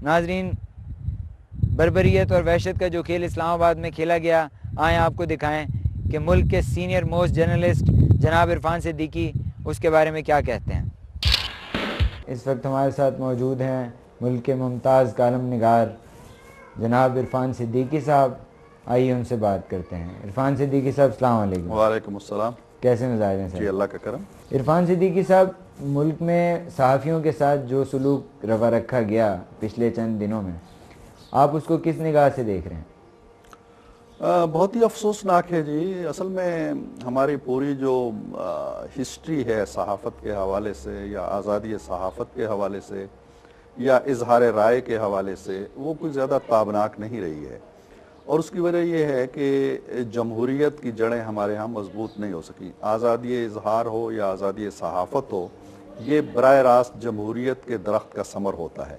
ناظرین، بربریت اور وحشت کا جو کھیل اسلام آباد میں کھیلا گیا، آئیں آپ کو دکھائیں کہ ملک کے سینئر موسٹ جرنلسٹ جناب عرفان صدیقی اس کے بارے میں کیا کہتے ہیں۔ اس وقت ہمارے ساتھ موجود ہیں ملک کے ممتاز کالم نگار جناب عرفان صدیقی صاحب، آئیے ان سے بات کرتے ہیں۔ عرفان صدیقی صاحب السلام علیکم۔ وعلیکم السلام۔ کیسے مزاج ہیں سر؟ جی اللہ کا کرم۔ عرفان صدیقی صاحب، ملک میں صحافیوں کے ساتھ جو سلوک روا رکھا گیا پچھلے چند دنوں میں، آپ اس کو کس نگاہ سے دیکھ رہے ہیں؟ بہت ہی افسوسناک ہے جی۔ اصل میں ہماری پوری جو ہسٹری ہے صحافت کے حوالے سے یا آزادی صحافت کے حوالے سے یا اظہار رائے کے حوالے سے، وہ کوئی زیادہ تابناک نہیں رہی ہے، اور اس کی وجہ یہ ہے کہ جمہوریت کی جڑیں ہمارے ہاں مضبوط نہیں ہو سکیں۔ آزادی اظہار ہو یا آزادی صحافت ہو، یہ براہ راست جمہوریت کے درخت کا ثمر ہوتا ہے۔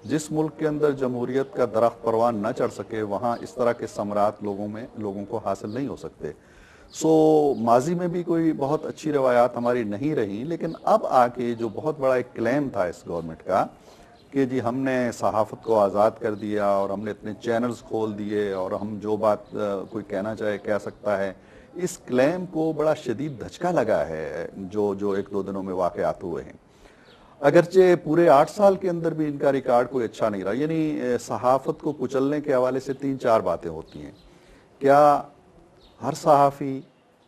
جس ملک کے اندر جمہوریت کا درخت پروان نہ چڑھ سکے، وہاں اس طرح کے ثمرات لوگوں کو حاصل نہیں ہو سکتے۔ ماضی میں بھی کوئی بہت اچھی روایات ہماری نہیں رہیں، لیکن اب آ کے جو بہت بڑا ایک کلیم تھا اس گورنمنٹ کا کہ جی ہم نے صحافت کو آزاد کر دیا اور ہم نے اتنے چینلز کھول دیے اور ہم جو بات کوئی کہنا چاہے کہہ سکتا ہے، اس کلیم کو بڑا شدید دھچکا لگا ہے جو ایک دو دنوں میں واقعات ہوئے ہیں۔ اگرچہ پورے 8 سال کے اندر بھی ان کا ریکارڈ کوئی اچھا نہیں رہا، یعنی صحافت کو کچلنے کے حوالے سے 3-4 باتیں ہوتی ہیں۔ کیا ہر صحافی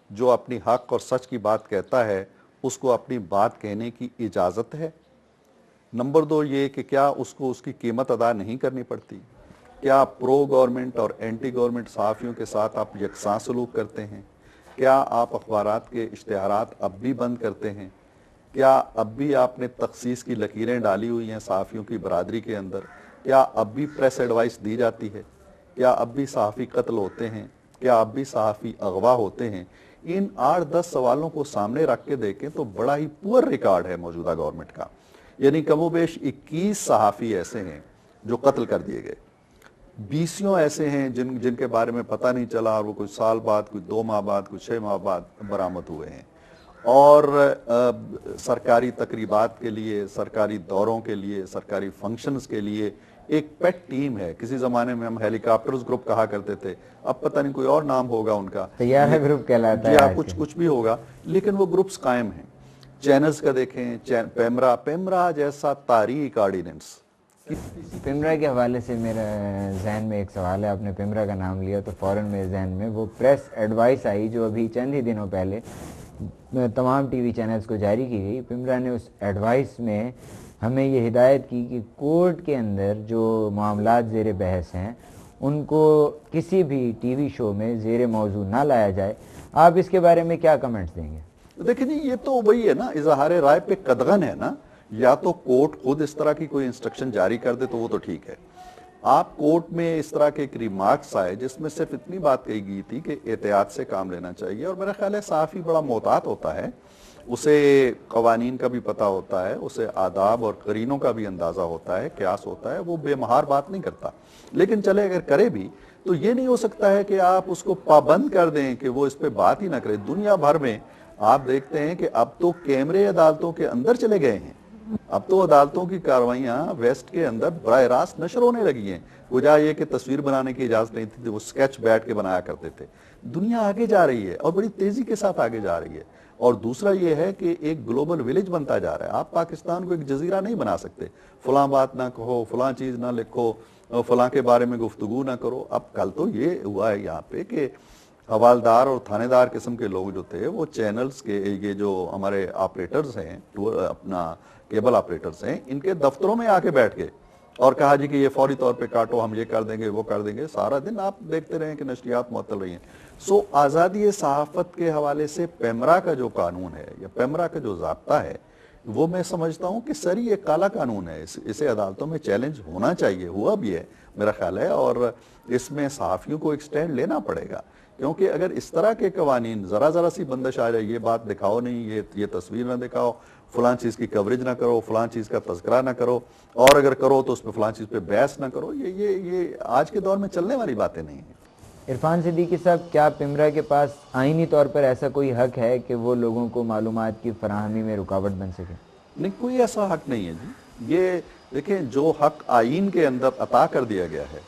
جو اپنی حق اور سچ کی بات کہتا ہے اس کو اپنی بات کہنے کی اجازت ہے؟ نمبر 2 یہ کہ کیا اس کو اس کی قیمت ادا نہیں کرنی پڑتی؟ کیا پرو گورنمنٹ اور اینٹی گورنمنٹ صحافیوں کے ساتھ آپ یکساں سلوک کرتے ہیں؟ کیا آپ اخبارات کے اشتہارات اب بھی بند کرتے ہیں؟ کیا اب بھی آپ نے تخصیص کی لکیریں ڈالی ہوئی ہیں صحافیوں کی برادری کے اندر؟ کیا اب بھی پریس ایڈوائس دی جاتی ہے؟ کیا اب بھی صحافی قتل ہوتے ہیں؟ کیا اب بھی صحافی اغوا ہوتے ہیں؟ ان 8-10 سوالوں کو سامنے رکھ کے دیکھیں تو بڑا ہی پور ریکارڈ ہے موجودہ گورنمنٹ کا، یعنی کم و بیش 21 صحافی ایسے ہیں جو قتل کر دیے گئے، 20 ایسے ہیں جن کے بارے میں پتہ نہیں چلا اور وہ کوئی سال بعد، کوئی 2 ماہ بعد، کوئی 6 ماہ بعد برآمد ہوئے ہیں، اور سرکاری تقریبات کے لیے، سرکاری دوروں کے لیے، سرکاری فنکشنز کے لیے ایک پیٹ ٹیم ہے۔ کسی زمانے میں ہم ہیلی کاپٹرز گروپ کہا کرتے تھے، اب پتہ نہیں کوئی اور نام ہوگا ان کا، طیارہ گروپ کہلاتا ہے جی ہاں، آج کے۔ کچھ بھی ہوگا، لیکن وہ گروپس قائم ہیں۔ چینلز کا دیکھیں، پیمرا جیسا تاریخ آرڈیننس۔ پیمرا کے حوالے سے میرے ذہن میں ایک سوال ہے، آپ نے پیمرا کا نام لیا تو فوراً میرے ذہن میں وہ پریس ایڈوائس آئی جو ابھی چند ہی دنوں پہلے تمام ٹی وی چینلز کو جاری کی گئی۔ پیمرا نے اس ایڈوائس میں ہمیں یہ ہدایت کی کہ کورٹ کے اندر جو معاملات زیر بحث ہیں ان کو کسی بھی ٹی وی شو میں زیر موضوع نہ لایا جائے۔ آپ اس کے بارے میں کیا کمنٹس دیں گے؟ دیکھیں جی، یہ تو وہی ہے نا، اظہار رائے پہ قدغن ہے نا۔ یا تو کورٹ خود اس طرح کی کوئی انسٹرکشن جاری کر دے تو وہ تو ٹھیک ہے۔ آپ کورٹ میں اس طرح کے ایک ریمارکس آئے جس میں صرف اتنی بات کہی گئی تھی کہ احتیاط سے کام لینا چاہیے، اور میرا خیال ہے صحافی بڑا محتاط ہوتا ہے، اسے قوانین کا بھی پتہ ہوتا ہے، اسے آداب اور قرینوں کا بھی اندازہ ہوتا ہے، قیاس ہوتا ہے، وہ بے مہار بات نہیں کرتا۔ لیکن چلے اگر کرے بھی تو یہ نہیں ہو سکتا ہے کہ آپ اس کو پابند کر دیں کہ وہ اس پہ بات ہی نہ کرے۔ دنیا بھر میں آپ دیکھتے ہیں کہ اب تو کیمرے عدالتوں کے اندر چلے گئے ہیں، اب تو عدالتوں کی کارروائیاں ویسٹ کے اندر براہ راست نشر ہونے لگی ہیں، وجہ یہ کہ تصویر بنانے کی اجازت نہیں تھی، وہ سکیچ بیٹھ کے بنایا کرتے تھے۔ دنیا آگے جا رہی ہے اور بڑی تیزی کے ساتھ آگے جا رہی ہے، اور دوسرا یہ ہے کہ ایک گلوبل ویلیج بنتا جا رہا ہے۔ آپ پاکستان کو ایک جزیرہ نہیں بنا سکتے، فلاں بات نہ کہو، فلاں چیز نہ لکھو، فلاں کے بارے میں گفتگو نہ کرو۔ اب کل تو یہ ہوا ہے یہاں پہ کہ حوالدار اور تھانے دار قسم کے لوگ جو تھے وہ چینلز کے، یہ جو ہمارے آپریٹرز ہیں، اپنا کیبل آپریٹرز ہیں، ان کے دفتروں میں آ کے بیٹھ گئے اور کہا جی کہ یہ فوری طور پہ کاٹو، ہم یہ کر دیں گے، وہ کر دیں گے۔ سارا دن آپ دیکھتے رہیں کہ نشریات معطل رہی ہیں۔ آزادی صحافت کے حوالے سے پیمرا کا جو قانون ہے یا پیمرا کا جو ضابطہ ہے، وہ میں سمجھتا ہوں کہ سری ایک کالا قانون ہے، اسے عدالتوں میں چیلنج ہونا چاہیے، ہوا بھی ہے میرا خیال ہے، اور اس میں صحافیوں کو ایک سٹینڈ لینا پڑے گا، کیونکہ اگر اس طرح کے قوانین ذرا سی بندش آ جائے، یہ بات دکھاؤ نہیں، یہ تصویر نہ دکھاؤ، فلاں چیز کی کوریج نہ کرو، فلاں چیز کا تذکرہ نہ کرو، اور اگر کرو تو اس پہ فلاں چیز پہ بحث نہ کرو، یہ آج کے دور میں چلنے والی باتیں نہیں ہیں۔ عرفان صدیقی صاحب، کیا پیمرا کے پاس آئینی طور پر ایسا کوئی حق ہے کہ وہ لوگوں کو معلومات کی فراہمی میں رکاوٹ بن سکے؟ نہیں، کوئی ایسا حق نہیں ہے جی، یہ دیکھیں جو حق آئین کے اندر عطا کر دیا گیا ہے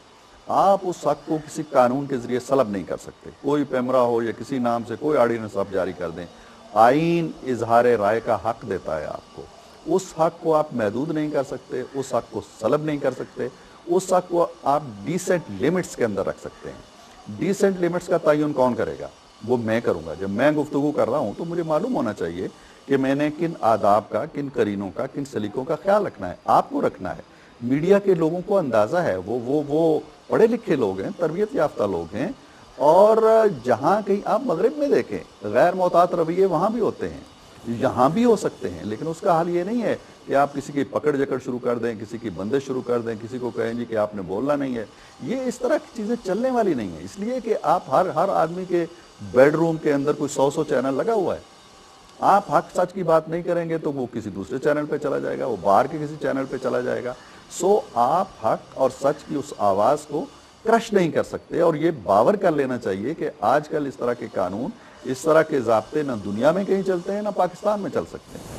آپ اس حق کو کسی قانون کے ذریعے سلب نہیں کر سکتے. کوئی پیمرا ہو یا کسی نام سے کوئی آرڈیننس آپ جاری کر دیں, آئین اظہار رائے کا حق دیتا ہے آپ کو. اس حق کو آپ محدود نہیں کر سکتے, اس حق کو سلب نہیں کر سکتے, اس حق کو آپ ڈیسنٹ لیمٹس کے اندر رکھ سکتے ہیں. ڈیسنٹ لیمٹس کا تعین کون کرے گا؟ وہ میں کروں گا. جب میں گفتگو کر رہا ہوں تو مجھے معلوم ہونا چاہیے کہ میں نے کن آداب کا, کن قرینوں کا, کن سلیقوں کا خیال رکھنا ہے. آپ کو رکھنا ہے. میڈیا کے لوگوں کو اندازہ ہے, وہ پڑھے لکھے لوگ ہیں, تربیت یافتہ لوگ ہیں, اور جہاں کہیں آپ مغرب میں دیکھیں غیر محتاط رویے وہاں بھی ہوتے ہیں, یہاں بھی ہو سکتے ہیں, لیکن اس کا حل یہ نہیں ہے کہ آپ کسی کی پکڑ جکڑ شروع کر دیں, کسی کی بندش شروع کر دیں, کسی کو کہیں جی کہ آپ نے بولنا نہیں ہے. یہ اس طرح کی چیزیں چلنے والی نہیں ہیں. اس لیے کہ آپ ہر آدمی کے بیڈ روم کے اندر کوئی 100 چینل لگا ہوا ہے. آپ حق سچ کی بات نہیں کریں گے تو وہ کسی دوسرے چینل پہ چلا جائے گا, وہ باہر کے کسی چینل پہ چلا جائے گا. سو آپ حق اور سچ کی اس آواز کو کرش نہیں کر سکتے. اور یہ باور کر لینا چاہیے کہ آج کل اس طرح کے قانون, اس طرح کے ضابطے نہ دنیا میں کہیں چلتے ہیں نہ پاکستان میں چل سکتے ہیں.